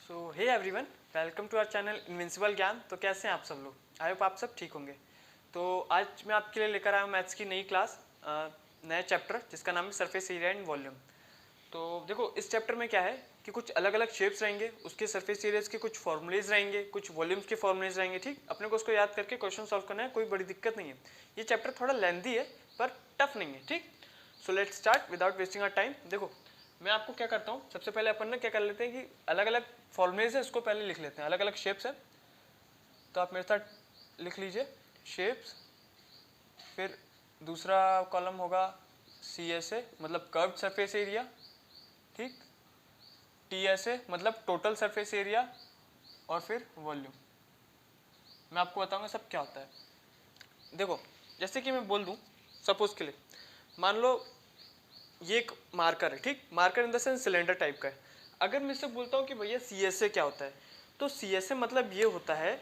So hey everyone, welcome to our channel invincible Gyan. तो कैसे हैं आप सब लोग? आई होप आप सब ठीक होंगे। तो आज मैं आपके लिए लेकर आया हूँ मैथ्स की नई क्लास, नया चैप्टर जिसका नाम है सरफेस एरिया एंड वॉल्यूम। तो देखो, इस चैप्टर में क्या है कि कुछ अलग अलग शेप्स रहेंगे, उसके सरफेस एरियाज के कुछ फॉर्मूलेज रहेंगे, कुछ वॉल्यूम्स के फॉर्मूलेज रहेंगे। ठीक, अपने को उसको याद करके क्वेश्चन सॉल्व करना है, कोई बड़ी दिक्कत नहीं है। ये चैप्टर थोड़ा लेंथी है पर टफ नहीं है। ठीक, so let's start without wasting our time. देखो, मैं आपको क्या करता हूँ, सबसे पहले अपन ना क्या कर लेते हैं कि अलग अलग फॉर्मूलेज है उसको पहले लिख लेते हैं, अलग अलग शेप्स है। तो आप मेरे साथ लिख लीजिए शेप्स, फिर दूसरा कॉलम होगा सी एस ए मतलब कर्व्ड सरफेस एरिया, ठीक, टी एस ए मतलब टोटल सरफेस एरिया, और फिर वॉल्यूम। मैं आपको बताऊंगा सब क्या होता है। देखो, जैसे कि मैं बोल दूं, सपोज के लिए मान लो ये एक मार्कर है। ठीक, marker in the sense cylinder type का है। अगर मैं इससे बोलता हूँ कि भैया सी एस ए क्या होता है, तो सी एस ए मतलब ये होता है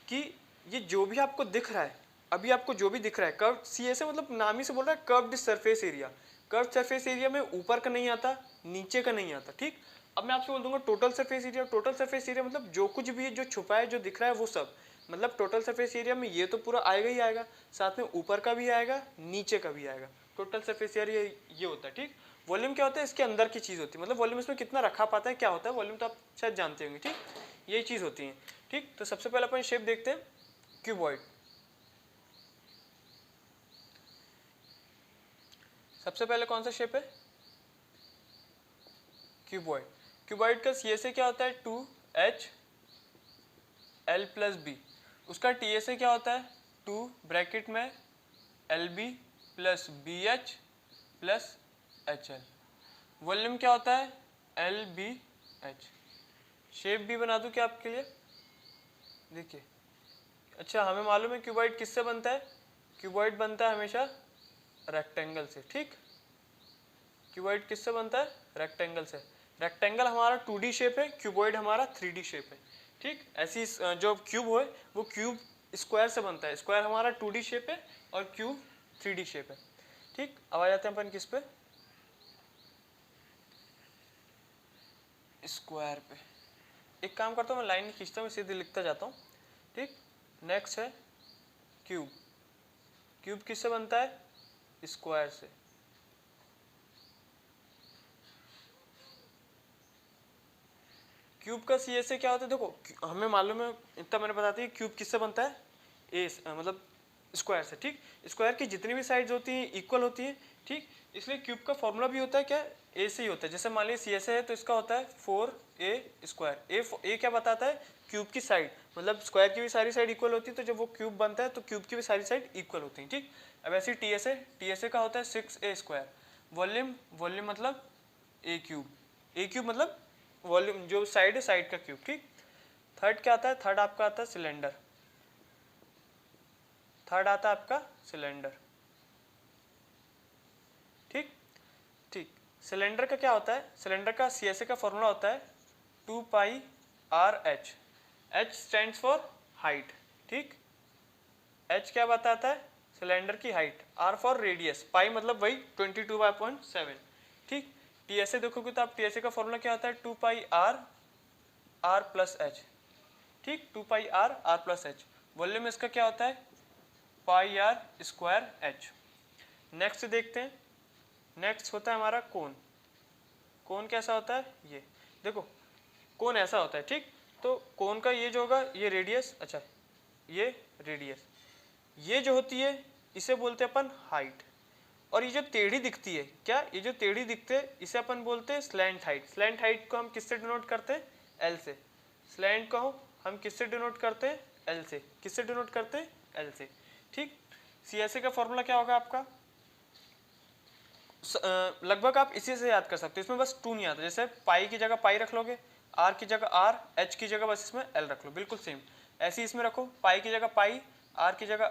कि ये जो भी आपको दिख रहा है, अभी आपको जो भी दिख रहा है कर्व, सी एस ए मतलब नाम ही से बोल रहा है curved surface area. Curved surface area में ऊपर का नहीं आता, नीचे का नहीं आता। ठीक, अब मैं आपसे बोल दूंगा total surface area. Total surface area मतलब जो कुछ भी है, जो छुपा है, जो दिख रहा है वो सब। मतलब टोटल सरफेस एरिया में ये तो पूरा आएगा ही आएगा, साथ में ऊपर का भी आएगा, नीचे का भी आएगा। टोटल सरफेस एरिया ये होता है। ठीक, वॉल्यूम क्या होता है, इसके अंदर की चीज़ होती है, मतलब वॉल्यूम इसमें कितना रखा पाता है, क्या होता है वॉल्यूम, तो आप शायद जानते होंगे। ठीक, यही चीज़ होती है। ठीक, तो सबसे पहले अपन शेप देखते हैं, क्यूबॉइड। सबसे पहले कौन सा शेप है? क्यूबॉइड। क्यूबॉइड का सी एस ए क्या होता है? 2h l plus B. उसका टी एस ए क्या होता है? 2 ब्रैकेट में L B plus B H plus H L. Volume क्या होता है? L B H. शेप भी बना दूं क्या आपके लिए? देखिए, अच्छा हमें मालूम है क्यूबॉइड किससे बनता है? क्यूबॉइड बनता है हमेशा रेक्टेंगल से। ठीक, क्यूबॉइड किससे बनता है? रेक्टेंगल से। रेक्टेंगल हमारा 2D शेप है, क्यूबॉइड हमारा 3D शेप है। ठीक, ऐसी जो क्यूब है वो क्यूब स्क्वायर से बनता है। स्क्वायर हमारा 2D शेप है और क्यूब 3D शेप है। ठीक, अब आ जाते हैं अपन किस पे? स्क्वायर पे। एक काम करता हूँ, मैं लाइन खींचता हूँ, सीधे लिखता जाता हूँ। ठीक, नेक्स्ट है क्यूब। क्यूब किससे बनता है? स्क्वायर से। क्यूब का सी एस ए क्या होता है? देखो, हमें मालूम है, इतना मैंने बता दिया, क्यूब किससे बनता है? ए मतलब स्क्वायर से। ठीक, स्क्वायर की जितनी भी साइड्स होती हैं इक्वल होती हैं। ठीक, इसलिए क्यूब का फॉर्मूला भी होता है क्या? ए से ही होता है। जैसे मान लीजिए सी एस ए है तो इसका होता है 4a स्क्वायर। ए क्या बताता है? क्यूब की साइड, मतलब स्क्वायर की भी सारी साइड इक्वल होती है, तो जब वो क्यूब बनता है तो क्यूब की भी सारी साइड इक्वल होती है। ठीक, अब ऐसे टी एस ए का होता है 6a स्क्वायर। वॉल्यूम, वॉल्यूम मतलब ए क्यूब। ए क्यूब मतलब वॉल्यूम, जो साइड है साइड का क्यूब। ठीक, थर्ड क्या आता है? थर्ड आपका आता है सिलेंडर। थर्ड आता है आपका सिलेंडर। ठीक, ठीक, सिलेंडर का क्या होता है? सिलेंडर का सी एस ए का फॉर्मूला होता है 2 pi R H. H stands for height. ठीक, एच क्या बताता है? सिलेंडर की height. R for radius. Pi मतलब वही 22/7। ठीक, टी एस ए देखोगे तो आप टी एस ए का फॉर्मूला क्या होता है? 2 pi R R plus H. ठीक, 2 pi R R plus H. Volume इसका क्या होता है? Pi R square H. Next देखते हैं, नेक्स्ट होता है हमारा कोन। कोन कैसा होता है? ये देखो, कोन ऐसा होता है। ठीक, तो कोन का ये जो होगा ये रेडियस, अच्छा ये रेडियस, ये जो होती है इसे बोलते हैं अपन हाइट। और ये जो टेढ़ी दिखती है, क्या ये जो टेढ़ी दिखते हैं इसे अपन बोलते हैं स्लैंट हाइट। स्लैंट हाइट को हम किससे डिनोट करते हैं? एल से। स्लैंट को हम किससे डिनोट करते हैं? एल से। किससे डिनोट करते हैं? एल से। ठीक, सी एस ए का फॉर्मूला क्या होगा आपका? लगभग आप इसी से याद कर सकते हो, इसमें बस 2 नहीं आता। जैसे पाई की जगह पाई रख लोगे, आर की जगह आर, एच की जगह बस इसमें एल रख लो, बिल्कुल सेम। ऐसे ही इसमें रखो, पाई की जगह पाई, आर की जगह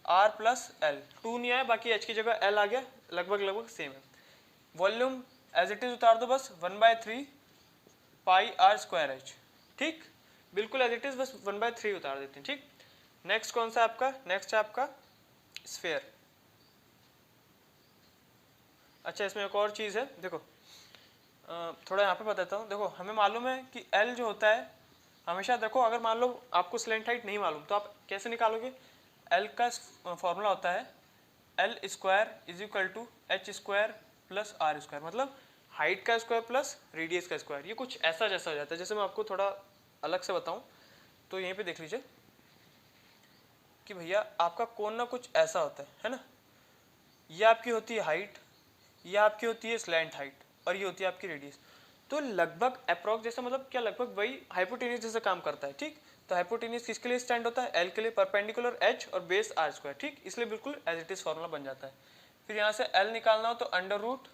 आर प्लस एल। 2 नहीं आया, बाकी एच की जगह एल आ गया, लगभग लगभग सेम है। वॉल्यूम एज इट इज उतार दो बस, 1/3 पाई आर स्क्वायर एच। ठीक, बिल्कुल एज इट इज, बस 1/3 उतार देते हैं। ठीक, नेक्स्ट कौन सा आपका? नेक्स्ट है आपका स्फेयर। अच्छा, इसमें एक और चीज़ है, देखो थोड़ा यहाँ पे बताता हूँ। देखो हमें मालूम है कि L जो होता है हमेशा, देखो अगर मान लो आपको स्लैंट हाइट नहीं मालूम तो आप कैसे निकालोगे। L का फॉर्मूला होता है L square is equal to H square plus R square, मतलब हाइट का स्क्वायर प्लस रेडियस का स्क्वायर। ये कुछ ऐसा जैसा हो जाता है। जैसे मैं आपको थोड़ा अलग से बताऊँ तो यहीं पे देख लीजिए कि भैया आपका कोण ना कुछ ऐसा होता है ना। ये आपकी होती है हाइट, ये आपकी होती है स्लैंट हाइट, और ये होती है आपकी रेडियस। तो लगभग अप्रॉक्स जैसा, मतलब क्या लगभग वही हाइपोटेन्यूज जैसा काम करता है। ठीक, तो हाइपोटेन्यूज किसके लिए स्टैंड होता है, एल के लिए, परपेंडिकुलर एच और बेस आर स्क्वायर। ठीक, इसलिए बिल्कुल एज इट इज फॉर्मूला बन जाता है। फिर यहाँ से एल निकालना हो तो under root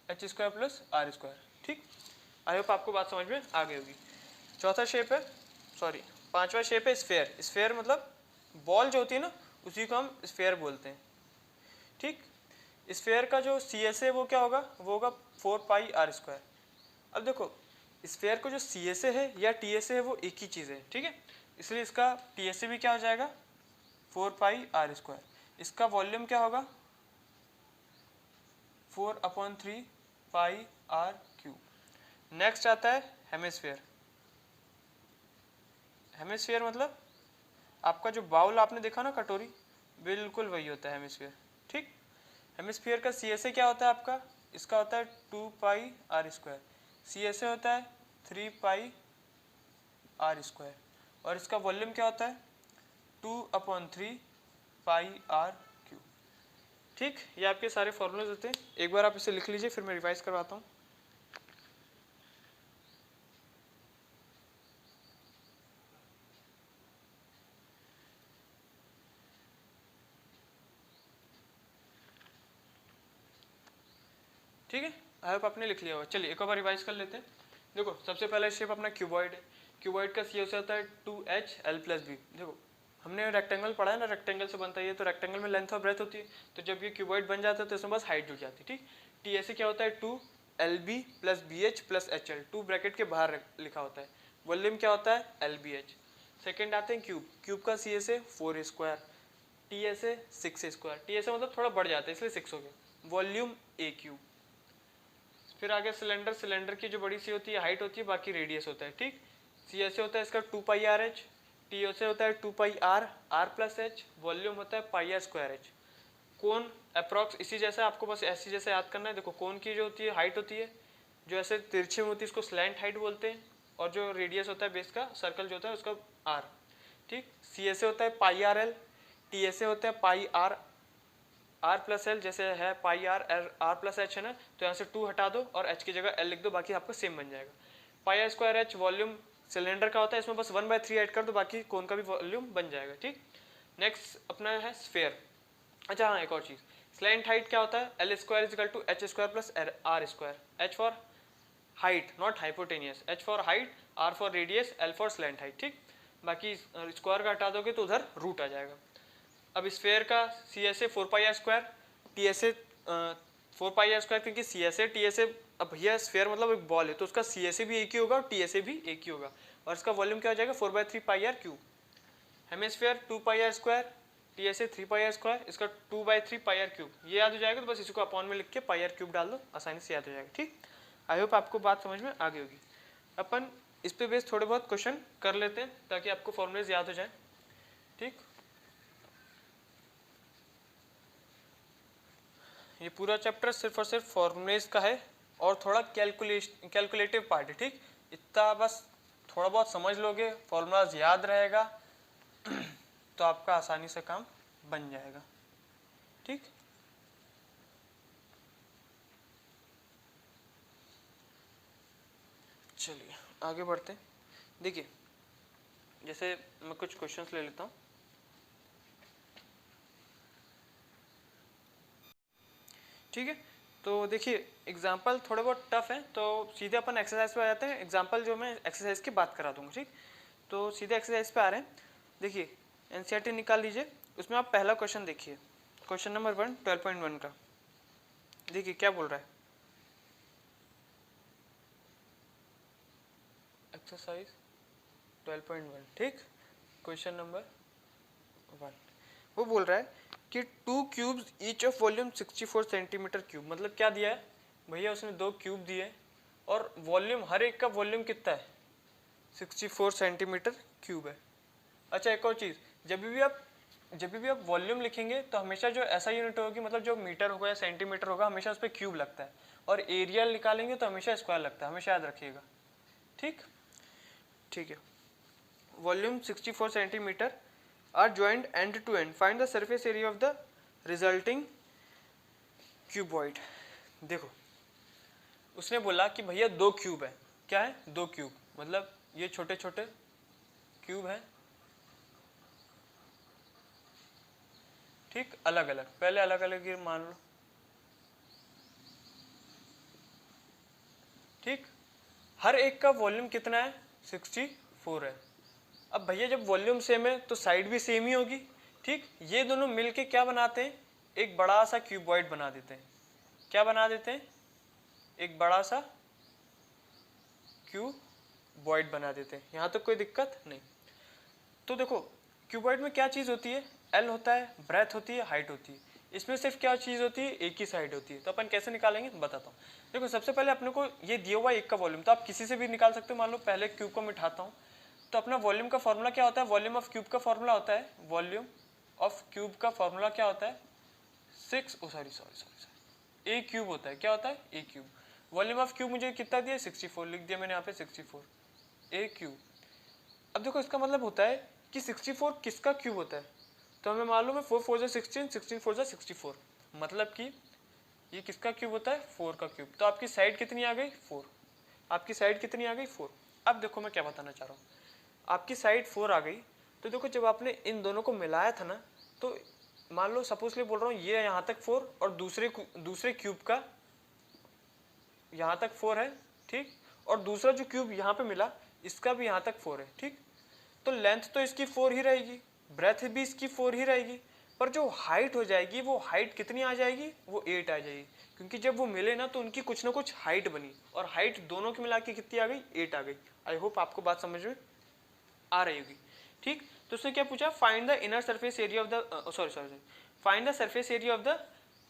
H square plus R square. ठीक, आई होप आपको बात समझ में आ गई होगी। चौथा शेप है, सॉरी पांचवा शेप है स्फेयर। स्फेयर मतलब बॉल जो होती है ना, उसी को हम स्फेयर बोलते हैं। ठीक, स्फेयर का जो सी एस है वो क्या होगा, वो होगा 4 पाई आर स्क्वायर। अब देखो स्फेयर को जो सी एस ए है या टी एस ए है वो एक ही चीज़ है। ठीक है, इसलिए इसका टी एस ए भी क्या हो जाएगा 4 पाई आर स्क्वायर। इसका वॉल्यूम क्या होगा 4/3 पाई आर क्यूब। नेक्स्ट आता है हेमिस्फेयर। हेमिस्फेयर मतलब आपका जो बाउल आपने देखा ना, कटोरी, बिल्कुल वही होता है हेमिस्फेयर। ठीक, हेमिस्फीयर का सी एस ए क्या होता है आपका, इसका होता है 2 pi R square. C S A होता है 3 पाई आर स्क्वायर, और इसका वॉल्यूम क्या होता है 2/3 पाई आर क्यूब। ठीक, ये आपके सारे फॉर्मूलेज होते हैं। एक बार आप इसे लिख लीजिए, फिर मैं रिवाइज करवाता हूँ। ठीक है, आई होप आपने लिख लिया होगा। चलिए एक बार रिवाइज कर लेते हैं। देखो सबसे पहला शेप अपना क्यूबॉइड है। क्यूबॉइड का सी होता है 2HL+B। देखो हमने रेक्टेंगल पढ़ा है ना, रेक्टेंगल से बनता है ये, तो रेक्टेंगल में लेंथ और ब्रेथ होती है। तो जब ये क्यूबॉइड बन जाता है तो इसमें बस हाइट जुड़ जाती है। ठीक, टी ऐसे क्या होता है 2LB + BH + HL, 2 ब्रैकेट के बाहर लिखा होता है। वॉल्यूम क्या होता है LBH। सेकेंड आते हैं क्यूब। क्यूब का सी ऐसे 4 स्क्वायर, टी ऐसे 6 स्क्वायर। टी ऐसे मतलब थोड़ा बढ़ जाता है इसलिए 6 हो गया। Volume A cube. फिर आगे सिलेंडर। सिलेंडर की जो बड़ी सी होती है हाइट होती है, बाकी रेडियस होता है। ठीक, सी ऐसे होता है इसका 2 पाई आर एच, टी ऐसे होता है 2 pi R, R plus H, volume होता है pi R square H. Cone approx इसी जैसा, आपको बस ऐसी जैसे याद करना है। देखो कोन की जो होती है हाइट होती है, जो ऐसे तिरछे में होती है इसको स्लैंट हाइट बोलते हैं, और जो रेडियस होता है बेस का सर्कल जो होता है उसका आर। ठीक, सी ऐसे होता है पाई आर एल, टी ऐसे होता है pi R R plus L, जैसे है pi R R plus H है ना, तो यहाँ से 2 हटा दो और एच की जगह एल लिख दो, बाकी आपका सेम बन जाएगा। Pi R square H volume cylinder का होता है, इसमें बस 1/3 ऐड कर दो, बाकी कोन का भी वॉल्यूम बन जाएगा। ठीक, नेक्स्ट अपना है स्फेयर। अच्छा हाँ, एक और चीज़, स्लैंट हाइट क्या होता है, L square is equal to H square plus R square. H for height not hypotenuse, H for height, R for radius, L for slant height. ठीक, बाकी स्क्वायर का हटा दोगे तो उधर रूट आ जाएगा। अब स्फेयर का C S A 4 pi R square, T S A 4 pi R square, क्योंकि C S A T S A, अब भैया स्फेयर मतलब एक बॉल है तो उसका सी एस ए भी एक ही होगा और टी एस ए भी एक ही होगा, और इसका वॉल्यूम क्या हो जाएगा 4/3 pi R cube. Hemisphere 2 pi R square, T S A 3 pi R square, इसका 2/3 पाई आर क्यूब। ये याद हो जाएगा तो बस इसको अपॉन में लिख के पाई आर क्यूब डाल दो, आसानी से याद हो जाएगा। ठीक, आई होप आपको बात समझ में आ गई होगी। अपन इस पे बेस थोड़े बहुत क्वेश्चन कर लेते हैं ताकि आपको फॉर्मूलेज याद हो जाए। ठीक, ये पूरा चैप्टर सिर्फ और सिर्फ फॉर्मूलेज का है और थोड़ा कैलकुलेटिव पार्ट है। ठीक, इतना बस थोड़ा बहुत समझ लोगे, फॉर्मूलाज याद रहेगा तो आपका आसानी से काम बन जाएगा। ठीक, चलिए आगे बढ़ते हैं। देखिए जैसे मैं कुछ क्वेश्चंस ले लेता हूँ। ठीक है, तो देखिए एग्जाम्पल थोड़े बहुत टफ है तो सीधे अपन एक्सरसाइज पे आ जाते हैं। एग्जाम्पल जो मैं एक्सरसाइज की बात करा दूंगा। ठीक, तो सीधे एक्सरसाइज पे आ रहे हैं। देखिए एनसीईआरटी निकाल लीजिए, उसमें आप पहला क्वेश्चन देखिए, क्वेश्चन नंबर 1 12.1 का। देखिए क्या बोल रहा है, एक्सरसाइज 12.1। ठीक, क्वेश्चन नंबर 1 वो बोल रहा है कि 2 cubes each of volume 64 centimetre cube. मतलब क्या दिया है भैया, उसने 2 क्यूब दिए और वॉल्यूम, हर एक का वॉल्यूम कितना है 64 सेंटीमीटर क्यूब है। अच्छा एक और चीज़, जब भी आप वॉल्यूम लिखेंगे तो हमेशा जो ऐसा यूनिट होगी, मतलब जो मीटर होगा या सेंटीमीटर होगा, हमेशा उस पर क्यूब लगता है, और एरिया निकालेंगे तो हमेशा स्क्वायर लगता है, हमेशा याद रखिएगा। ठीक है। Volume 64 centimetre are joined end to end, find the surface area of the resulting cuboid. देखो उसने बोला कि भैया दो क्यूब है, क्या है, दो क्यूब, मतलब ये छोटे छोटे क्यूब है, ठीक, अलग अलग, पहले अलग अलग ये मान लो, ठीक। हर एक का वॉल्यूम कितना है 64 है। अब भैया जब वॉल्यूम सेम है तो साइड भी सेम ही होगी, ठीक। ये दोनों मिलके क्या बनाते हैं, एक बड़ा सा क्यूबॉइड बना देते हैं। क्या बना देते हैं, एक बड़ा सा क्यूबॉइड बना देते हैं। यहाँ तक कोई दिक्कत नहीं। तो देखो क्यूबॉइड में क्या चीज़ होती है, एल होता है, ब्रेथ होती है, हाइट होती है। इसमें सिर्फ क्या चीज़ होती है, एक ही साइड होती है। तो अपन कैसे निकालेंगे बताता हूँ। देखो सबसे पहले अपने को ये दिया हुआ एक का वॉल्यूम, तो आप किसी से भी निकाल सकते हो। मान लो पहले क्यूब को मिटाता हूँ, तो अपना वॉल्यूम का फॉर्मूला क्या होता है, वॉल्यूम ऑफ क्यूब का फॉर्मूला होता है, वॉल्यूम ऑफ क्यूब का फॉर्मूला क्या होता है, ए क्यूब होता है। क्या होता है, ए क्यूब। वॉल्यूम ऑफ क्यूब मुझे कितना दिया, 64 लिख दिया मैंने यहाँ पे, 64 ए क्यूब। अब देखो इसका मतलब होता है कि 64 किसका क्यूब होता है, तो हमें मालूम है 4 4 जा 16, 16 4 जा 64, मतलब कि ये किसका क्यूब होता है, 4 का क्यूब। तो आपकी साइड कितनी आ गई, 4। आपकी साइड कितनी आ गई, 4। अब देखो मैं क्या बताना चाह रहा हूँ, आपकी साइड 4 आ गई, तो देखो जब आपने इन दोनों को मिलाया था ना, तो मान लो सपोजली बोल रहा हूँ ये यहाँ तक 4 और दूसरे क्यूब का यहाँ तक 4 है, ठीक। और दूसरा जो क्यूब यहाँ पे मिला इसका भी यहाँ तक 4 है, ठीक। तो लेंथ तो इसकी 4 ही रहेगी, ब्रेथ भी इसकी 4 ही रहेगी, पर जो हाइट हो जाएगी वो हाइट कितनी आ जाएगी, वो 8 आ जाएगी। क्योंकि जब वो मिले ना तो उनकी कुछ ना कुछ हाइट बनी, और हाइट दोनों की मिला के कितनी आ गई, 8 आ गई। आई होप आपको बात समझ में आ रही होगी, ठीक। तो उसने क्या पूछा, find the inner surface area of the sorry find the surface area of the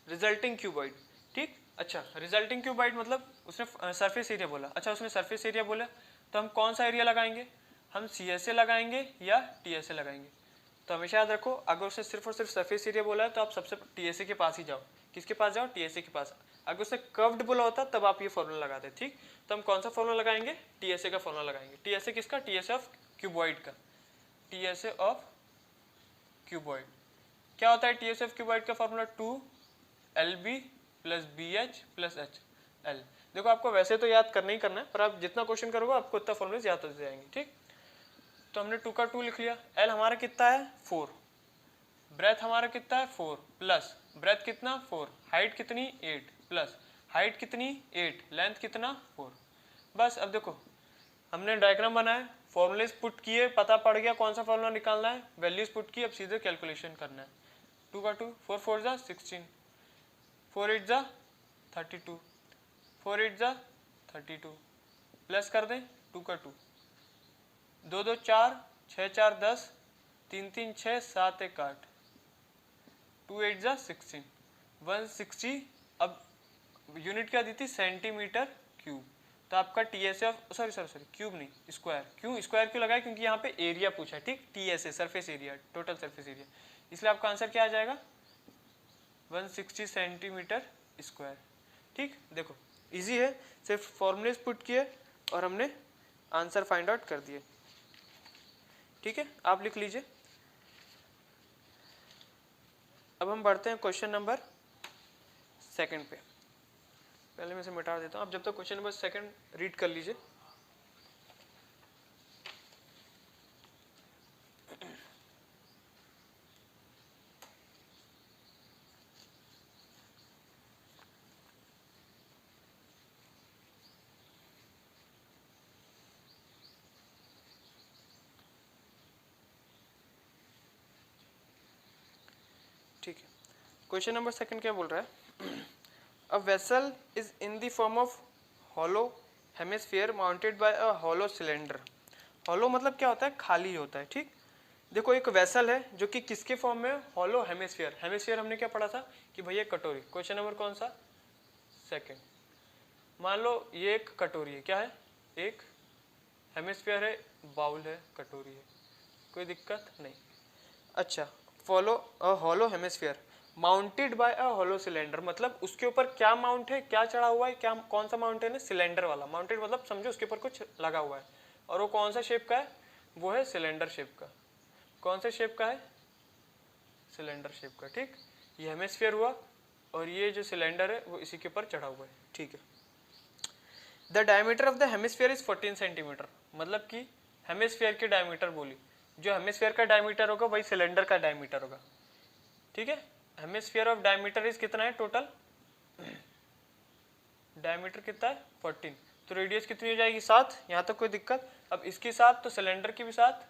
resulting cuboid, ठीक। अच्छा रिजल्टिंग क्यूबॉइड मतलब उसने सरफेस एरिया बोला। अच्छा उसने सरफेस एरिया बोला, तो हम कौन सा एरिया लगाएंगे, हम CSA लगाएंगे या TSA लगाएंगे। तो हमेशा याद रखो, अगर उसने सिर्फ और सिर्फ सरफेस एरिया बोला है तो आप सबसे TSA के पास ही जाओ। किसके पास जाओ, TSA के पास। अगर उसने कर्व्ड बोला होता तब आप ये फॉर्मूला लगाते, ठीक। तो हम कौन सा फॉर्मूला लगाएंगे, TSA का फॉर्मूला लगाएंगे। TSA किसका, TSA ऑफ क्यूबॉइड का, TSA ऑफ क्यूबॉइड। क्या होता है TSA ऑफ क्यूबॉइड का फॉर्मूला, 2LB + BH + HL। देखो आपको वैसे तो याद करना ही करना है, पर आप जितना क्वेश्चन करोगे आपको उतना फॉर्मूले याद होते जाएंगे, ठीक। तो हमने 2 का 2 लिख लिया। L हमारा कितना है, 4। ब्रेथ हमारा कितना है, 4 प्लस ब्रेथ कितना, 4। हाइट कितनी, 8 प्लस हाइट कितनी, 8। लेंथ कितना, 4। बस अब देखो हमने डायग्राम बनाया, फॉर्मूलेस पुट किए, पता पड़ गया कौन सा फॉर्मूला निकालना है, वैल्यूज पुट की, अब सीधे कैलकुलेशन करना है। 2 का 2, 4 4 जा 16, 4 8 जा 32, 4 8 जा 32, प्लस कर दें 2 का 2, 2 2 4, 6 4 10, 3 3 6 7 1 8, 2 8 जा 16, 160। अब यूनिट क्या दी थी, सेंटीमीटर क्यूब। तो आपका TSA सॉरी क्यूब नहीं, स्क्वायर। क्यों स्क्वायर क्यों लगाया, क्योंकि यहाँ पे एरिया पूछा है, ठीक। TSA surface area, total surface area, इसलिए आपका आंसर क्या आ जाएगा, 160 सेंटीमीटर स्क्वायर, ठीक। देखो इजी है, सिर्फ फॉर्मूलेस पुट किए और हमने आंसर फाइंड आउट कर दिए, ठीक है। आप लिख लीजिए। अब हम बढ़ते हैं क्वेश्चन नंबर 2 पे। पहले मैं इसे मिटा देता हूँ, आप जब तक क्वेश्चन नंबर 2 रीड कर लीजिए। ठीक है, क्वेश्चन नंबर 2 क्या बोल रहा है, a vessel is in the form of hollow hemisphere mounted by a hollow cylinder. Hollow मतलब क्या होता है, खाली होता है, ठीक। देखो एक वेसल है जो कि किसके फॉर्म में, हॉलो हेमिस्फीयर। हेमिस्फीयर हमने क्या पढ़ा था कि भैया कटोरी। क्वेश्चन नंबर कौन सा, 2। मान लो ये एक कटोरी है, क्या है, एक हेमिस्फीयर है, बाउल है, कटोरी है, कोई दिक्कत नहीं। अच्छा, follow a hollow hemisphere mounted by a hollow cylinder, मतलब उसके ऊपर क्या माउंट है, क्या चढ़ा हुआ है, क्या कौन सा माउंटेन है, सिलेंडर वाला। माउंटेड मतलब समझो उसके ऊपर कुछ लगा हुआ है, और वो कौन सा शेप का है, वो है सिलेंडर शेप का। कौन से शेप का है, सिलेंडर शेप का। ठीक, ये हेमिस्फीयर हुआ और ये जो सिलेंडर है वो इसी के ऊपर चढ़ा हुआ है। ठीक है, the diameter of the hemisphere is 14 centimetre, मतलब कि हेमिस्फीयर की डायमीटर बोली, जो हेमिस्फीयर का डायमीटर होगा वही सिलेंडर का डायमीटर होगा। ठीक है, हेमिस्फीयर ऑफ डायमीटर इज कितना है टोटल, डायमीटर कितना है 14, तो रेडियस कितनी हो जाएगी 7, यहाँ तक कोई दिक्कत। अब इसकी 7 तो सिलेंडर की भी 7।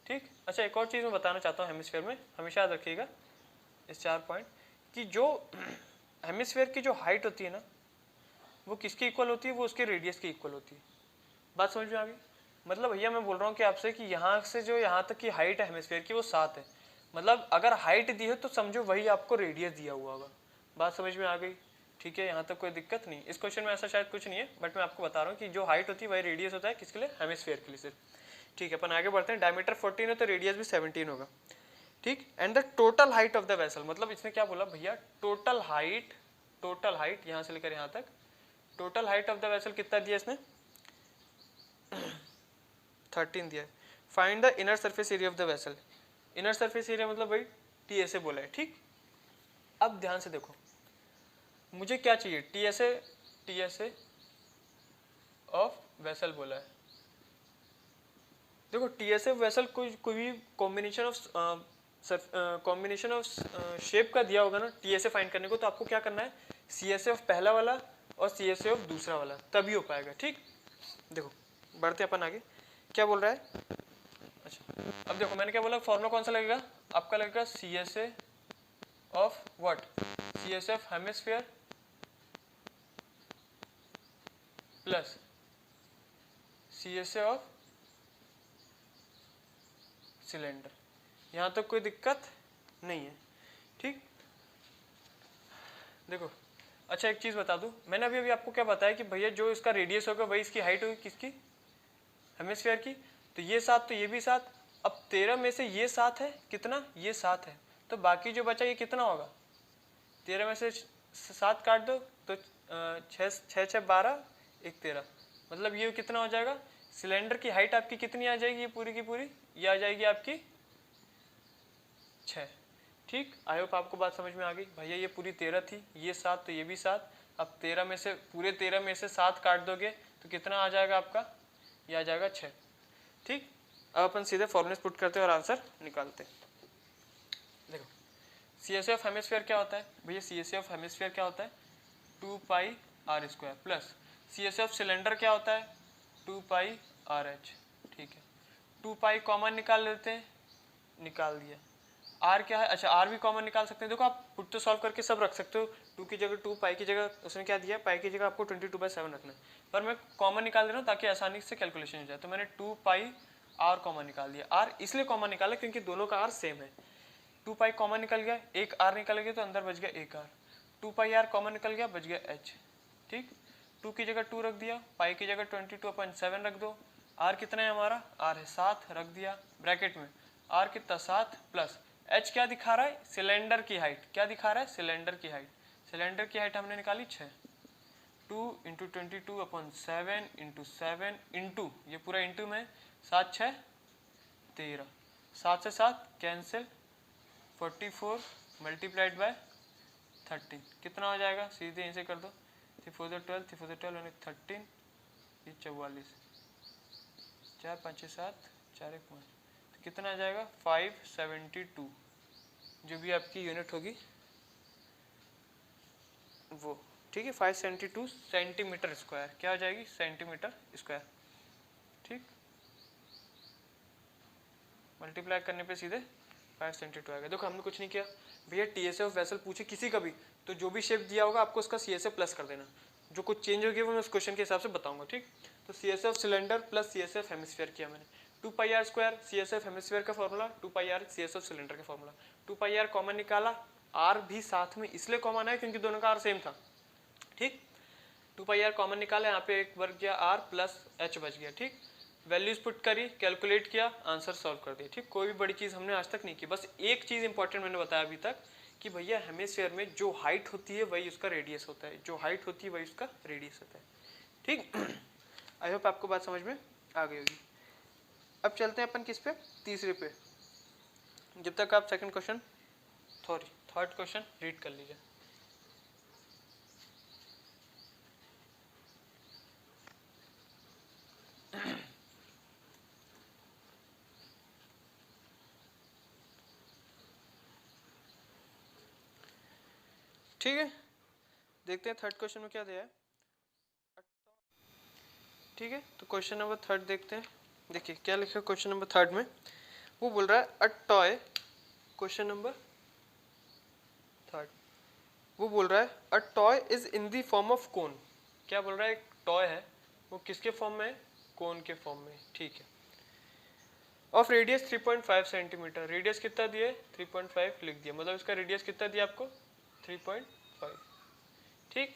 ठीक, अच्छा एक और चीज़ मैं बताना चाहता हूँ हेमिस्फीयर में, हमेशा याद रखिएगा इस 4 पॉइंट, कि जो हेमिस्फीयर की जो हाइट होती है ना वो किसकी इक्वल होती है, वो उसके रेडियस की इक्वल होती है। बात समझ में आ गई, मतलब भैया मैं बोल रहा हूँ कि आपसे कि यहाँ से जो यहाँ तक की हाइट है हेमिस्फीयर की वो 7 है, मतलब अगर हाइट दी है तो समझो वही आपको रेडियस दिया हुआ होगा। बात समझ में आ गई, ठीक है, यहाँ तक कोई दिक्कत नहीं। इस क्वेश्चन में ऐसा शायद कुछ नहीं है, बट मैं आपको बता रहा हूँ कि जो हाइट होती है वही रेडियस होता है, किसके लिए, हेमिस्फीयर के लिए सिर्फ। ठीक है, अपन आगे बढ़ते हैं। डायमीटर 14 है तो रेडियस भी 17 होगा। ठीक, and the total height of the vessel, मतलब इसने क्या बोला भैया, टोटल हाइट यहाँ से लेकर यहाँ तक, total height of the vessel कितना दिया इसने 13 दिया है। Find the inner surface area of the vessel, inner surface area मतलब भाई टीएसए बोला है। ठीक, अब ध्यान से देखो मुझे क्या चाहिए, टीएसए ऑफ वेसल बोला है। देखो टीएसए वेसल कोई भी कॉम्बिनेशन ऑफ शेप का दिया होगा ना टीएसए फाइंड करने को, तो आपको क्या करना है, सीएसए ऑफ पहला वाला और सीएसए ऑफ दूसरा वाला, तभी हो पाएगा। ठीक, देखो बढ़ते अपन आगे, क्या बोल रहा है। अच्छा, अब देखो मैंने क्या बोला, फॉर्मूला कौन सा लगेगा आपका, लगेगा CSA of what, CSA of hemisphere plus CSA of cylinder. यहाँ तक कोई दिक्कत नहीं है। ठीक, देखो अच्छा एक चीज़ बता दूँ, मैंने अभी आपको क्या बताया कि भैया जो इसका रेडियस होगा वही इसकी हाइट होगी, किसकी, हेमिस्फीयर की। तो ये 7 तो ये भी 7, अब 13 में से ये 7 है, कितना, ये 7 है, तो बाकी जो बचा ये कितना होगा, 13 में से 7 काट दो तो 6 12 1 13, मतलब ये कितना हो जाएगा, सिलेंडर की हाइट आपकी कितनी आ जाएगी, ये पूरी की पूरी ये आ जाएगी आपकी 6। ठीक, आई होप आपको बात समझ में आ गई। भैया ये पूरी 13 थी, ये 7 तो ये भी 7, अब 13 में से पूरे 13 में से 7 काट दोगे तो कितना आ जाएगा आपका, ये आ जाएगा 6। ठीक, अब अपन सीधे फॉर्मूले पुट करते हैं और आंसर निकालते हैं। देखो सीएसए ऑफ हेमिस्फीयर क्या होता है भैया, सीएसए ऑफ हेमिस्फीयर क्या होता है 2 pi R square, plus CSA of cylinder क्या होता है 2 पाई आर एच। ठीक है, 2 पाई कॉमन निकाल लेते हैं, निकाल दिया। आर क्या है, अच्छा आर भी कॉमन निकाल सकते हैं। देखो आप पुट तो सॉल्व करके सब रख सकते हो, 2 की जगह 2, पाई की जगह उसने क्या दिया, पाई की जगह आपको 22/7 रखना है, पर मैं कॉमन निकाल दे रहा हूँ ताकि आसानी से कैलकुलेशन हो जाए। तो मैंने 2 पाई आर कॉमन निकाल दिया। आर इसलिए कॉमन निकाला क्योंकि दोनों का आर सेम है। 2 पाई कॉमन निकल गया, एक आर निकल गया तो अंदर बच गया एक आर, 2 पाई आर कॉमन निकल गया, बच गया एच। ठीक, 2 की जगह 2 रख दिया, पाई की जगह 22/7 रख दो, आर कितना है हमारा, आर है 7 रख दिया ब्रैकेट में, आर कितना 7 प्लस एच क्या दिखा रहा है, सिलेंडर की हाइट, क्या दिखा रहा है, सिलेंडर की हाइट। सिलेंडर की हाइट हमने निकाली 6, 2 इंटू 22/7 इंटू 7 इंटू ये पूरा इंटू में 7 6 13, 7 से 7 कैंसिल, 44 मल्टीप्लाइड बाय 13 कितना हो जाएगा, सीधे यहीं से कर दो, 3 4 12 3 4 12 यानी 13, ये 44, 4 5 6 7 4 1 5, तो कितना आ जाएगा 572, जो भी आपकी यूनिट होगी वो। ठीक है, 572 सेंटीमीटर स्क्वायर, क्या हो जाएगी, सेंटीमीटर स्क्वायर। ठीक, मल्टीप्लाई करने पे सीधे 572 आएगा। देखो हमने कुछ नहीं किया भैया, टीएसए ऑफ वेसल पूछे किसी का भी तो जो भी शेप दिया होगा आपको उसका सीएसए प्लस कर देना, जो कुछ चेंज होगी वो मैं उस क्वेश्चन के हिसाब से बताऊंगा। ठीक, तो CSA of cylinder plus CSA of hemisphere किया मैंने, 2 pi R square CSA of hemisphere का formula, 2 pi R CSA of cylinder का फॉर्मूला, 2 पाई आर कॉमन निकाला, आर भी साथ में इसलिए कॉमन है क्योंकि दोनों का आर सेम था। ठीक, 2 पाई आर कॉमन निकाला, यहाँ पे एक वर्ग गया आर प्लस एच बच गया। ठीक, वैल्यूज पुट करी, कैलकुलेट किया, आंसर सॉल्व कर दिया। ठीक, कोई भी बड़ी चीज़ हमने आज तक नहीं की। बस एक चीज़ इंपॉर्टेंट मैंने बताया अभी तक कि भैया हेमिस्फीयर में जो हाइट होती है वही उसका रेडियस होता है, जो हाइट होती है वही उसका रेडियस होता है। ठीक, आई होप आपको बात समझ में आ गई होगी। अब चलते हैं अपन किस पे, तीसरे पे। जब तक आप second question third question read कर लीजिए। ठीक है, देखते हैं थर्ड क्वेश्चन में क्या दिया है। ठीक है, तो क्वेश्चन नंबर थर्ड देखते हैं। देखिए क्या लिखा है क्वेश्चन नंबर थर्ड में। वो बोल रहा है a toy, question number third, वो बोल रहा है a toy is in the form of cone. क्या बोल रहा है, एक टॉय है वो किसके फॉर्म में है, कोन के फॉर्म में। ठीक है, ऑफ रेडियस 3.5 सेंटीमीटर, रेडियस कितना दिया, 3.5 लिख दिया, मतलब इसका रेडियस कितना दिया आपको, 3.5। ठीक,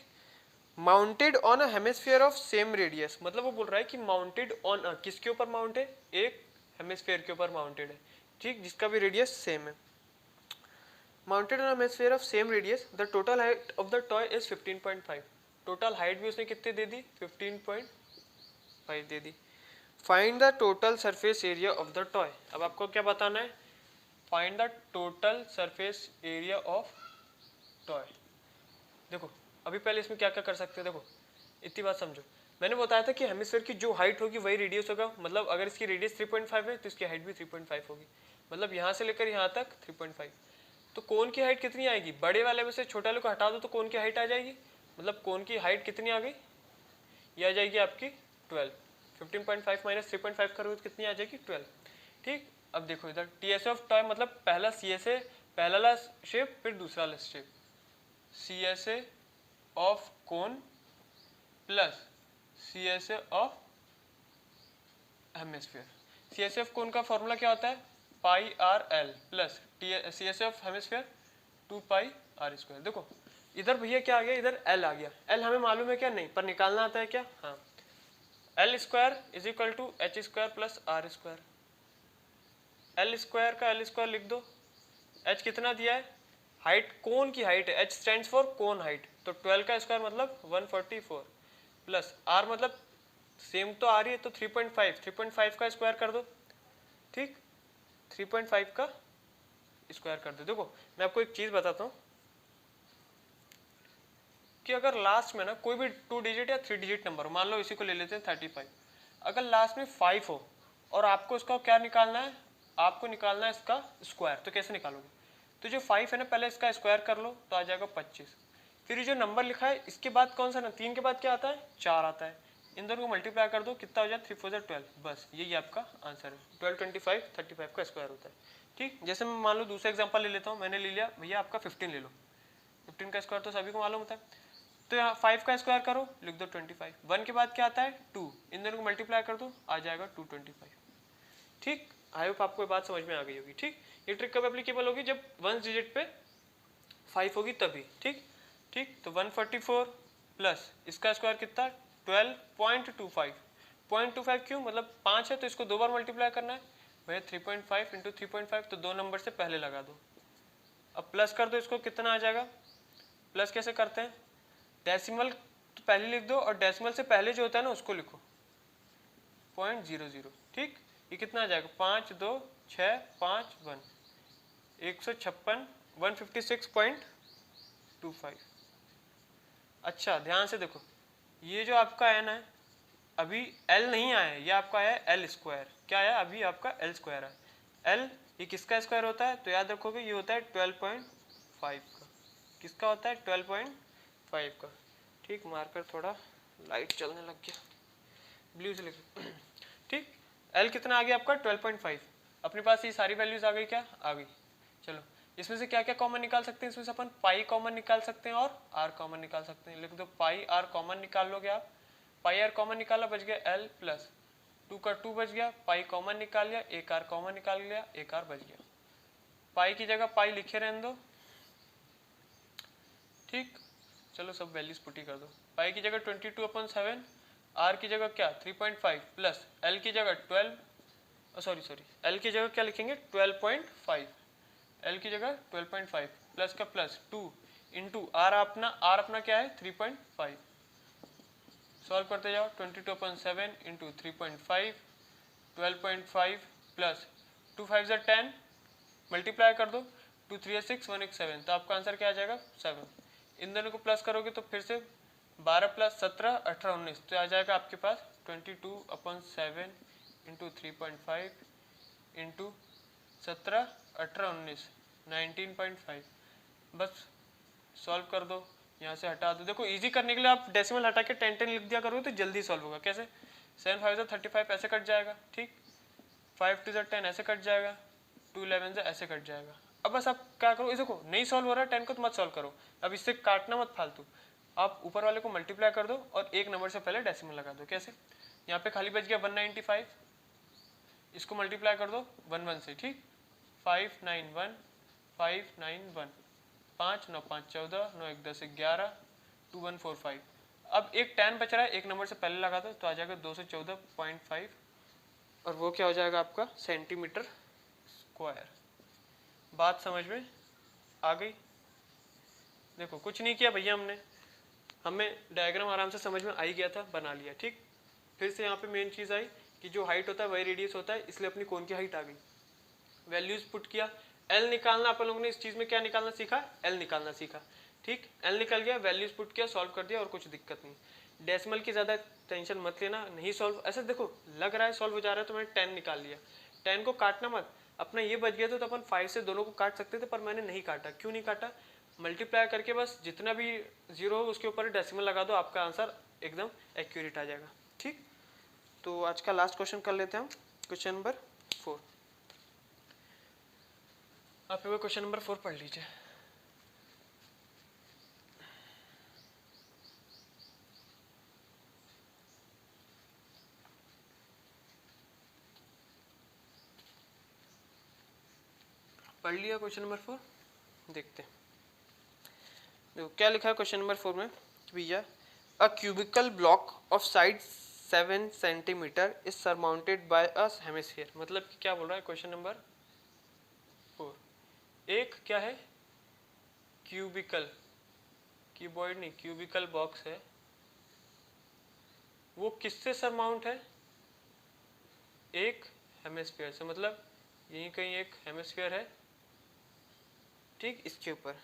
mounted on a hemisphere of same radius, मतलब वो बोल रहा है कि माउंटेड ऑन अ, किसके ऊपर माउंट है, एक हेमिस्फीयर के ऊपर माउंटेड है। ठीक, जिसका भी रेडियस सेम है। Mounted on a hemisphere of same radius, the total height of the toy is 15.5। Total height भी उसने कितनी दे दी, 15.5 दे दी। Find the total surface area of the toy. अब आपको क्या बताना है, find the total surface area of toy. देखो अभी पहले इसमें क्या क्या कर सकते हैं, देखो इतनी बात समझो। मैंने बताया था कि हेमिस्फीयर की जो हाइट होगी वही रेडियस होगा, मतलब अगर इसकी रेडियस 3.5 है तो इसकी हाइट भी 3.5 होगी, मतलब यहाँ से लेकर यहाँ तक 3.5। तो कोन की हाइट कितनी आएगी, बड़े वाले में से छोटा वाले को हटा दो तो कोन की हाइट आ जाएगी, मतलब कोन की हाइट कितनी आ गई, ये आ जाएगी आपकी 12। 15.5 माइनस 3.5 करोगे तो कितनी आ जाएगी, 12। ठीक, अब देखो इधर टी एस ऑफ टॉय, मतलब पहला सी एस ए, पहला वाला शेप फिर दूसरा वाला shape, C S A of cone plus C S A of hemisphere. C S F cone का फॉर्मूला क्या होता है, pi R L plus C S F hemisphere 2 pi R square. देखो इधर भैया क्या आ गया, इधर एल आ गया। एल हमें मालूम है क्या, नहीं, पर निकालना आता है क्या, हाँ। L square is equal to H square plus R square. L square का एल स्क्वायर लिख दो। एच कितना दिया है, हाइट, कोन की हाइट है, H stands for cone height, तो 12 का स्क्वायर मतलब 144 प्लस आर मतलब सेम तो आ रही है तो 3.5, 3.5 का स्क्वायर कर दो। ठीक, 3.5 का स्क्वायर कर दो। देखो मैं आपको एक चीज बताता हूँ कि अगर लास्ट में ना कोई भी 2 डिजिट या 3 डिजिट नंबर, मान लो इसी को ले लेते हैं 35, अगर लास्ट में 5 हो और आपको इसका क्या निकालना है, आपको निकालना है इसका स्क्वायर, तो कैसे निकालोगे, तो जो 5 है ना पहले इसका स्क्वायर कर लो तो आ जाएगा 25। फिर ये जो नंबर लिखा है इसके बाद कौन सा ना, 3 के बाद क्या आता है, 4 आता है, इन दोनों को मल्टीप्लाई कर दो, कितना हो जाए, 3 4 12, बस यही आपका आंसर है। 12 25 35 का स्क्वायर होता है। ठीक, जैसे मैं मान लो दूसरा एग्जांपल ले लेता हूँ, मैंने ले लिया भैया आपका 15 ले लो, 15 का स्क्वायर तो सभी को मालूम होता है, तो यहाँ 5 का स्क्वायर करो, लिख दो 25, 1 के बाद क्या आता है 2, इन दोनों को मल्टीप्लाई कर दो, आ जाएगा 225। ठीक, आई होप आपको बात समझ में आ गई होगी। ठीक, ये ट्रिक कब एप्लीकेबल होगी, जब 1 डिजिट पे 5 होगी तभी। ठीक, ठीक, तो 144 प्लस इसका स्क्वायर कितना, 12.25, 0.25 क्यों, मतलब 5 है तो इसको 2 बार मल्टीप्लाई करना है भैया, 3.5 इंटू 3.5, तो 2 नंबर से पहले लगा दो, अब प्लस कर दो, इसको कितना आ जाएगा, प्लस कैसे करते हैं, डेसिमल तो पहले लिख दो और डेसिमल से पहले जो होता है ना उसको लिखो, 0.00। ठीक, ये कितना आ जाएगा, 5 2 6 5 1, 156 156.25। अच्छा ध्यान से देखो, ये जो आपका है ना, अभी एल नहीं आया है, ये आपका है एल स्क्वायर, क्या है अभी आपका एल स्क्वायर है। एल ये किसका स्क्वायर होता है, तो याद रखोगे ये होता है 12.5 का, किसका होता है 12.5 का। ठीक, मार्कर थोड़ा लाइट चलने लग गया, ब्लू से लिखो। ठीक, एल कितना आ गया आपका 12.5, अपने पास ये सारी वैल्यूज आ गई, क्या आ गई। चलो इसमें से क्या क्या कॉमन निकाल सकते हैं, इसमें से अपन पाई कॉमन निकाल सकते हैं और आर कॉमन निकाल सकते हैं, लिख दो पाई आर कॉमन निकाल लोगे आप, पाई आर कॉमन निकाला, बच गया एल प्लस 2 का 2 बच गया, पाई कॉमन निकाल लिया, एक आर कॉमन निकाल लिया, एक आर बच गया, पाई की जगह पाई लिखे रहने दो। ठीक, चलो सब वैल्यूज पुट ही कर दो, पाई की जगह 22/7, आर की जगह क्या 3.5 प्लस एल की जगह 12, सॉरी एल की जगह क्या लिखेंगे 12.5, एल की जगह 12.5 प्लस का प्लस 2 इंटू आर अपना क्या है 3.5। सॉल्व करते जाओ 22/7 इंटू 3.5 12.5 प्लस 2 5 ज़ा 10, मल्टीप्लाई कर दो 2 3 6 1 1 7, तो आपका आंसर क्या आ जाएगा 7। इन दोनों को प्लस करोगे तो फिर से 12 प्लस 17 18 19, तो आ जाएगा आपके पास 22/7 इंटू 3.5 इंटू 17 18 19 19.5। बस सॉल्व कर दो, यहाँ से हटा दो। देखो इजी करने के लिए आप डेसिमल हटा के 10 10 लिख दिया करोगे तो जल्दी सॉल्व होगा। कैसे 7 5 ज़ा 35 ऐसे कट जाएगा, ठीक, 5 2 ज़ा 10 ऐसे कट जाएगा, 2 11 ज़ा ऐसे कट जाएगा। अब बस आप क्या करो, देखो नहीं सॉल्व हो रहा है 10 को तो मत सॉल्व करो, अब इससे काटना मत फालतू, आप ऊपर वाले को मल्टीप्लाई कर दो और एक नंबर से पहले डेसिमल लगा दो। कैसे, यहाँ पे खाली बच गया 195, इसको मल्टीप्लाई कर दो 1 1 से, ठीक, 591 591, 5 9 5 14 9 1 10 11 2145। अब एक 10 बच रहा है, एक नंबर से पहले लगा दो तो आ जाएगा 214.5 और वो क्या हो जाएगा आपका सेंटीमीटर स्क्वायर। बात समझ में आ गई। देखो कुछ नहीं किया भैया हमने, हमें डायग्राम आराम से समझ में आ ही गया था, बना लिया, ठीक। फिर से यहाँ पे मेन चीज़ आई कि जो हाइट होता है वही रेडियस होता है, इसलिए अपनी कोन की हाइट आ गई। वैल्यूज पुट किया, एल निकालना, अपन लोगों ने इस चीज़ में क्या निकालना सीखा, एल निकालना सीखा, ठीक। एल निकल गया, वैल्यूज पुट किया, सॉल्व कर दिया और कुछ दिक्कत नहीं। डेसिमल की ज़्यादा टेंशन मत लेना, नहीं सॉल्व ऐसा देखो लग रहा है सॉल्व हो जा रहा है तो मैंने 10 निकाल लिया, 10 को काटना मत, अपना ये बच गया तो अपन 5 से दोनों को काट सकते थे, पर मैंने नहीं काटा। क्यों नहीं काटा, मल्टीप्लाई करके बस जितना भी जीरो हो उसके ऊपर डेसिमल लगा दो, आपका आंसर एकदम एक्यूरेट आ जाएगा, ठीक। तो आज का लास्ट क्वेश्चन कर लेते हैं हम, क्वेश्चन नंबर 4। आप क्वेश्चन नंबर 4 पढ़ लीजिए। पढ़ लिया क्वेश्चन नंबर 4, देखते हैं। देखो क्या लिखा है क्वेश्चन नंबर 4 में, भैया a cubical block of side 7 centimetre is surmounted by a hemisphere. मतलब कि क्या बोल रहा है क्वेश्चन नंबर 4, एक क्या है क्यूबिकल, कीबोर्ड नहीं, क्यूबिकल बॉक्स है, वो किससे सरमाउंट है, एक हेमिस्फीयर से। मतलब यहीं कहीं एक हेमिस्फीयर है, ठीक, इसके ऊपर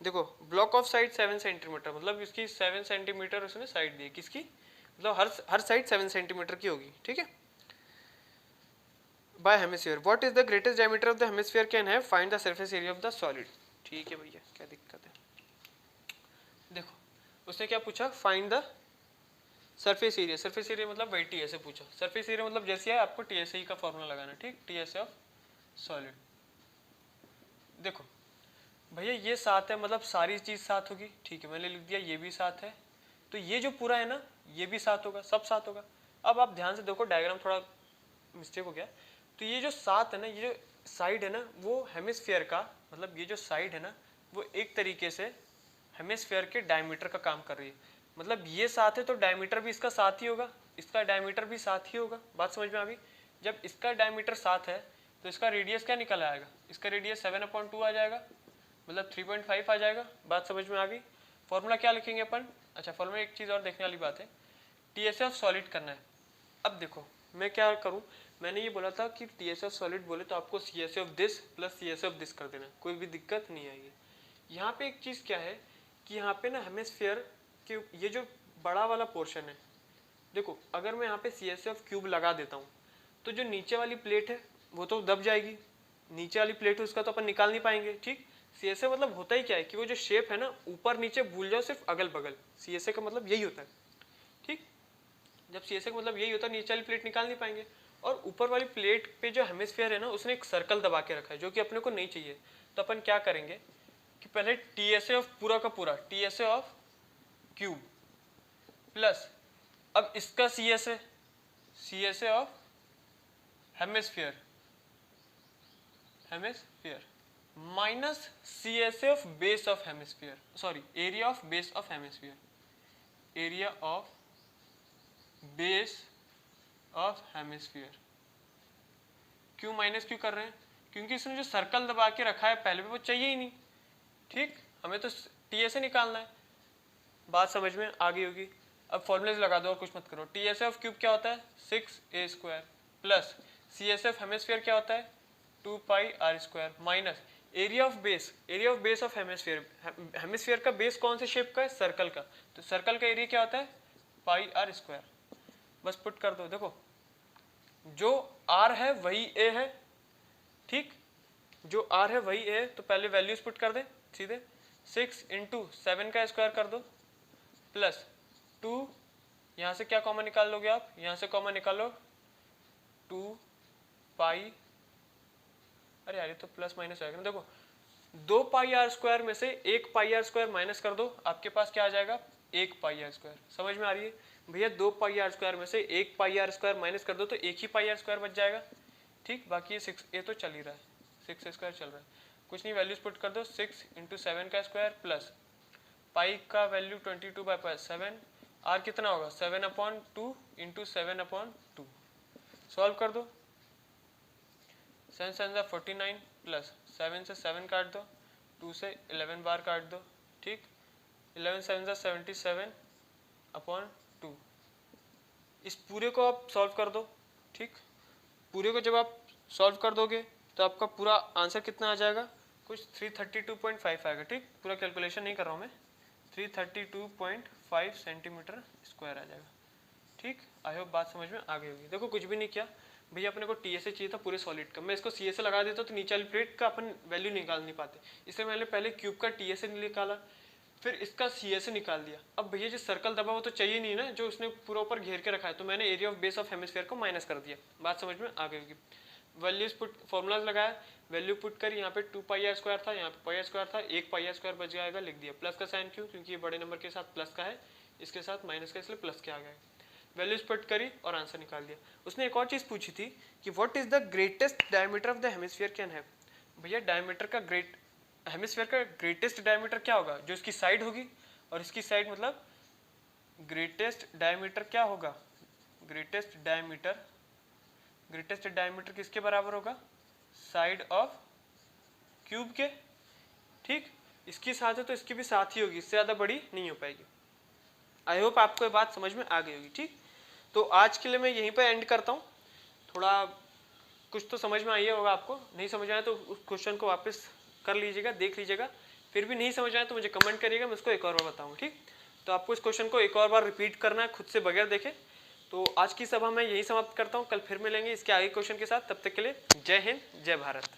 देखो ब्लॉक ऑफ साइड 7 सेंटीमीटर, मतलब इसकी 7 सेंटीमीटर उसने साइड दी, किसकी, मतलब हर साइड 7 सेंटीमीटर की होगी, ठीक है। By hemisphere, what is the greatest diameter of the hemisphere can have, find the surface area of the solid. ठीक है भैया, क्या दिक्कत है। देखो उसने क्या पूछा, find the surface area, surface area मतलब वही टी से पूछा। सरफेस एरिया मतलब जैसे है आपको टी का फॉर्मूला लगाना, ठीक, टी ऑफ सॉलिड। देखो भैया ये 7 है, मतलब सारी चीज़ 7 होगी, ठीक है, मैंने लिख दिया ये भी 7 है, तो ये जो पूरा है ना ये भी 7 होगा, सब 7 होगा। अब आप ध्यान से देखो, डायग्राम थोड़ा मिस्टेक हो गया, तो ये जो 7 है ना, ये जो साइड है ना वो हेमिस्फीयर का, मतलब ये जो साइड है ना वो एक तरीके से हेमिस्फीयर के डायमीटर का काम कर रही है। मतलब ये 7 है तो डायमीटर भी इसका 7 ही होगा, इसका डायमीटर भी 7 ही होगा। बात समझ में आ गई। जब इसका डायमीटर 7 है तो इसका रेडियस क्या निकल आएगा, इसका रेडियस 7/2 आ जाएगा, मतलब 3.5 आ जाएगा। बात समझ में आ गई। फॉर्मूला क्या लिखेंगे अपन, अच्छा फॉर्मूला एक चीज़ और देखने वाली बात है, टी ऑफ सॉलिड करना है। अब देखो मैं क्या करूँ, मैंने ये बोला था कि टी ऑफ सॉलिड बोले तो आपको C of this plus C of this कर देना, कोई भी दिक्कत नहीं आएगी। यहाँ पे एक चीज़ क्या है कि यहाँ पे ना हेमिस्फीयर के ये जो बड़ा वाला पोर्शन है, देखो अगर मैं यहाँ पे सी ऑफ क्यूब लगा देता हूँ तो जो नीचे वाली प्लेट है वो तो दब जाएगी, नीचे वाली प्लेट है उसका तो अपन निकाल नहीं पाएंगे, ठीक। सी मतलब होता ही क्या है कि वो जो शेप है ना ऊपर नीचे भूल जाओ, सिर्फ अगल बगल, सी का मतलब यही होता है, ठीक। जब सी का मतलब यही होता है, नीचे वाली प्लेट निकाल नहीं पाएंगे। और ऊपर वाली प्लेट पे जो हेमिस्फीयर है ना उसने एक सर्कल दबा के रखा है जो कि अपने को नहीं चाहिए। तो अपन क्या करेंगे कि पहले टी ऑफ पूरा का पूरा टी ऑफ क्यूब प्लस, अब इसका C of hemisphere minus C of base of hemisphere, sorry area of base of hemisphere, area of base of hemisphere. क्यों माइनस क्यों कर रहे हैं? क्योंकि इसने जो सर्कल दबा के रखा है पहले भी वो चाहिए ही नहीं, ठीक, हमें तो टी से निकालना है। बात समझ में आ गई होगी। अब फॉर्मूलेज लगा दो और कुछ मत करो। टी एस एफ क्यूब क्या होता है 6a² plus C S F hemisphere क्या होता है 2πr² minus area of base of hemisphere. Hemisphere का बेस कौन से शेप का है? सर्कल का, तो सर्कल का एरिया क्या होता है πr²। बस पुट कर दो। देखो जो r है वही a है, ठीक, जो r है वही a है, तो पहले वैल्यूज पुट कर दे सीधे। 6 × 7 का स्क्वायर कर दो प्लस 2, यहाँ से क्या कॉमन निकाल लोगे आप? यहाँ से कॉमन निकालो 2π, अरे यार ये तो प्लस माइनस आएगा ना। देखो 2πr² में से 1πr² माइनस कर दो, आपके पास क्या आ जाएगा 1πr²। समझ में आ रही है भैया? 2πr² में से 1πr² माइनस कर दो तो 1 ही πr² बच जाएगा, ठीक। बाकी ये 6a तो चल ही रहा है, 6a² चल रहा है, कुछ नहीं, वैल्यूज पुट कर दो। 6 × 7 का स्क्वायर प्लस पाई का वैल्यू 22/7, आर कितना होगा 7/2 × 7/2। सॉल्व कर दो। 7 7 49 प्लस 7 से 7 काट दो, 2 से 11 बार काट दो, ठीक। 11 7 77/2। इस पूरे को आप सॉल्व कर दो, ठीक। पूरे को जब आप सॉल्व कर दोगे तो आपका पूरा आंसर कितना आ जाएगा? कुछ 332.5 आएगा, ठीक। पूरा कैलकुलेशन नहीं कर रहा हूँ मैं, 332.5 सेंटीमीटर स्क्वायर आ जाएगा, ठीक। आई होप बात समझ में आ गई होगी। देखो कुछ भी नहीं किया भैया, अपने को टी से चाहिए था पूरे सॉलिड का, मैं इसको सी से लगा देता तो नीचे वाली प्लेट का अपन वैल्यू निकाल नहीं पाते, इसलिए मैंने पहले क्यूब का टी से निकाला, फिर इसका सी से निकाल दिया। अब भैया जो सर्कल दबा वो तो चाहिए नहीं ना, जो उसने पूरा ऊपर घेर के रखा है, तो मैंने area of base of hemisphere को माइनस कर दिया। बात समझ में आ गई होगी। वैल्यूज पुट, फॉर्मूलाज लगाया, वैल्यू पुट कर, यहाँ पे 2πr² था, यहाँ पे πr² था, 1πr² बच जाएगा, लिख दिया। प्लस का साइन क्यों? क्योंकि ये बड़े नंबर के साथ प्लस का है, इसके साथ माइनस का, इसलिए प्लस के आ गया। वैल्यूज पुट करी और आंसर निकाल दिया। उसने एक और चीज पूछी थी कि what is the greatest diameter of the hemisphere can have. भैया डायमीटर का हेमिस्फीयर का ग्रेटेस्ट डायमीटर क्या होगा? जो इसकी साइड होगी, और इसकी साइड मतलब ग्रेटेस्ट डायमीटर क्या होगा? ग्रेटेस्ट डायमीटर किसके बराबर होगा? साइड ऑफ क्यूब के, ठीक। इसकी साथ है तो इसकी भी साथ ही होगी, इससे ज्यादा बड़ी नहीं हो पाएगी। आई होप आपको ये बात समझ में आ गई होगी, ठीक। तो आज के लिए मैं यहीं पर एंड करता हूँ। थोड़ा कुछ तो समझ में आई होगा आपको, नहीं समझ आया तो उस क्वेश्चन को वापस कर लीजिएगा, देख लीजिएगा। फिर भी नहीं समझ आया तो मुझे कमेंट करिएगा, मैं उसको एक और बार बताऊँगा, ठीक। तो आपको इस क्वेश्चन को एक और बार रिपीट करना है खुद से बगैर देखे। तो आज की सभा मैं यही समाप्त करता हूँ, कल फिर मिलेंगे इसके आगे क्वेश्चन के साथ। तब तक के लिए जय हिंद, जय भारत।